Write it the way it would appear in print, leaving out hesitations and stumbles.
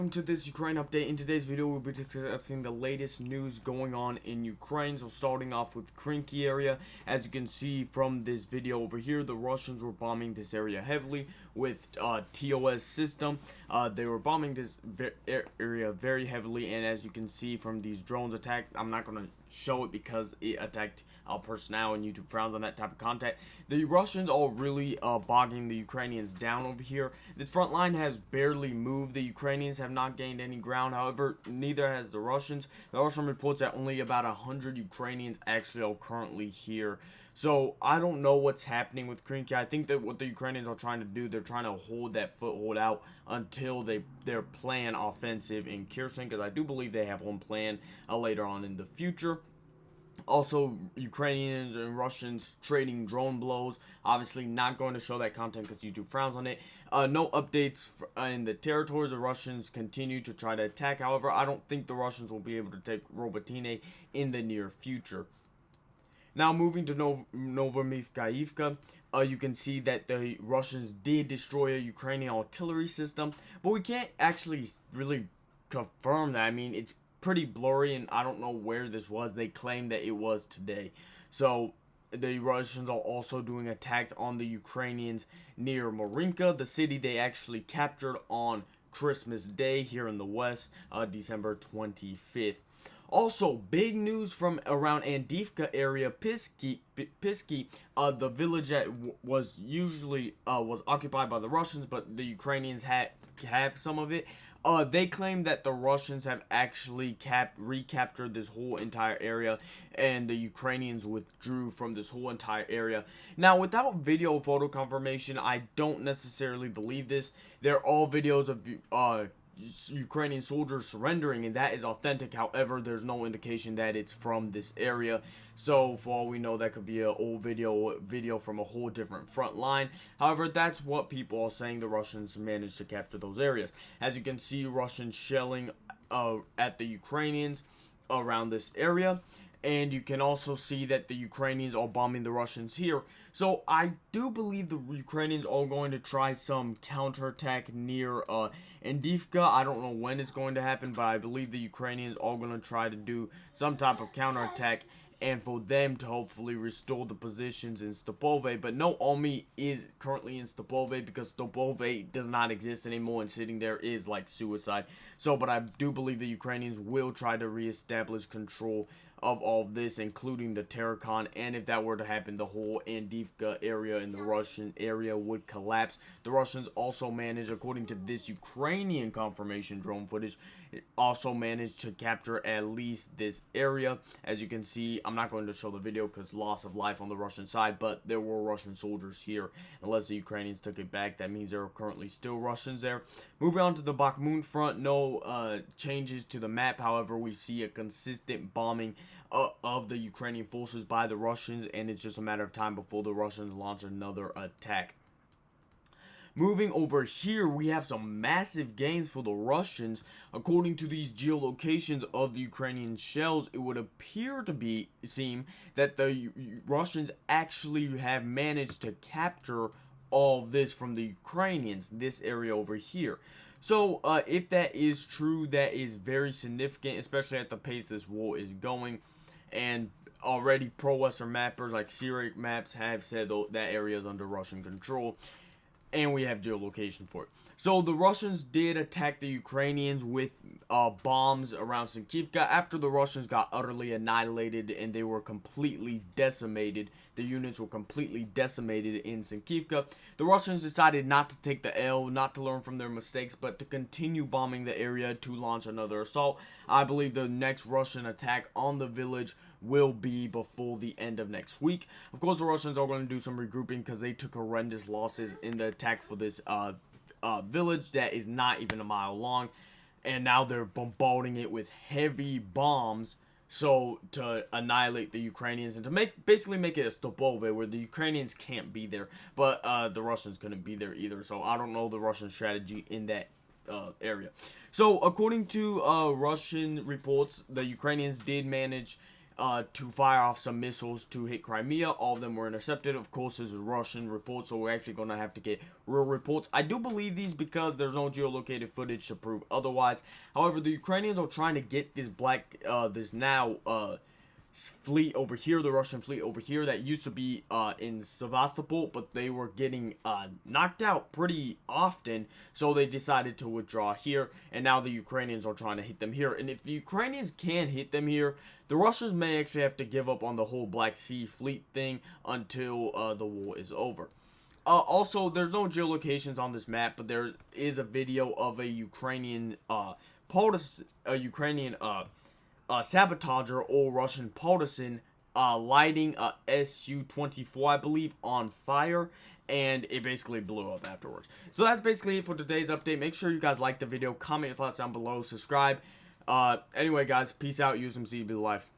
Welcome to this Ukraine update. In today's video, we'll be discussing the latest news going on in Ukraine. So starting off with Krinky area, as you can see from this video over here, the Russians were bombing this area heavily with TOS system. They were bombing this area very heavily, and as you can see from these drones attack, I'm not going to show it because it attacked our personnel and YouTube frowns on that type of content. The Russians are really bogging the Ukrainians down over here. This front line has barely moved. The Ukrainians have not gained any ground. However, neither has the Russians. There are some reports that only about 100 Ukrainians actually are currently here. So I don't know what's happening with Krinky. I think that what the Ukrainians are trying to do, they're trying to hold that foothold out until their plan offensive in Kherson, because I do believe they have one plan later on in the future. Also, Ukrainians and Russians trading drone blows. Obviously, not going to show that content because YouTube frowns on it. No updates in the territories. The Russians continue to try to attack. However, I don't think the Russians will be able to take Robotine in the near future. Now, moving to Novomivkaivka, you can see that the Russians did destroy a Ukrainian artillery system, but we can't actually really confirm that. I mean, it's pretty blurry, and I don't know where this was. They claim that it was today. So the Russians are also doing attacks on the Ukrainians near Marinka, the city they actually captured on Christmas Day here in the west, December 25th. Also, big news from around Andivka area, Pisky, the village that was usually was occupied by the Russians, but the Ukrainians have some of it. They claim that the Russians have actually recaptured this whole entire area, and the Ukrainians withdrew from this whole entire area. Now, without video photo confirmation, I don't necessarily believe this. They're all videos of Ukrainian soldiers surrendering, and that is authentic. However, there's no indication that it's from this area, so for all we know, that could be an old video from a whole different front line. However, that's what people are saying. The Russians managed to capture those areas. As you can see, Russians shelling at the Ukrainians around this area, and you can also see that the Ukrainians are bombing the Russians here. So I do believe the Ukrainians are going to try some counterattack near Andivka. I don't know when it's going to happen, but I believe the Ukrainians are going to try to do some type of counterattack, and for them to hopefully restore the positions in Stopove. But no army is currently in Stopove because Stopove does not exist anymore, and sitting there is like suicide. So, but I do believe the Ukrainians will try to reestablish control of all of this, including the Terrakon, and if that were to happen, the whole Andivka area in the Russian area would collapse. The Russians also managed, according to this Ukrainian confirmation drone footage, also managed to capture at least this area. As you can see, I'm not going to show the video because loss of life on the Russian side, but there were Russian soldiers here. Unless the Ukrainians took it back, that means there are currently still Russians there. Moving on to the Bakhmut front, no changes to the map. However, we see a consistent bombing of the Ukrainian forces by the Russians, and it's just a matter of time before the Russians launch another attack. Moving over here, we have some massive gains for the Russians. According to these geolocations of the Ukrainian shells, it would appear to seem that the Russians actually have managed to capture all of this from the Ukrainians, this area over here. So, if that is true, that is very significant, especially at the pace this war is going. And already pro-Western mappers like Syriac Maps have said that area is under Russian control, and we have geolocation for it. So the Russians did attack the Ukrainians with bombs around Sinkivka after the Russians got utterly annihilated and they were completely decimated. The units were completely decimated in Sinkivka. The Russians decided not to take the L, not to learn from their mistakes, but to continue bombing the area to launch another assault. I believe the next Russian attack on the village will be before the end of next week. Of course, the Russians are going to do some regrouping because they took horrendous losses in the attack for this village that is not even a mile long, and now they're bombarding it with heavy bombs so to annihilate the Ukrainians and to basically make it a Stopove where the Ukrainians can't be there, but the Russians couldn't be there either. So I don't know the Russian strategy in that area. So according to Russian reports, the Ukrainians did manage to fire off some missiles to hit Crimea. All of them were intercepted. Of course, this is Russian reports, so we're actually going to have to get real reports. I do believe these because there's no geolocated footage to prove otherwise. However, the Ukrainians are trying to get this fleet over here, the Russian fleet over here that used to be in Sevastopol, but they were getting knocked out pretty often, so they decided to withdraw here, and now the Ukrainians are trying to hit them here. And if the Ukrainians can hit them here, the Russians may actually have to give up on the whole Black Sea fleet thing until the war is over. Also, there's no geolocations on this map, but there is a video of a Ukrainian sabotager or Russian partisan lighting a Su-24, I believe, on fire, and it basically blew up afterwards. So that's basically it for today's update. Make sure you guys like the video, comment your thoughts down below, subscribe. Anyway, guys, peace out. USMC, be the life.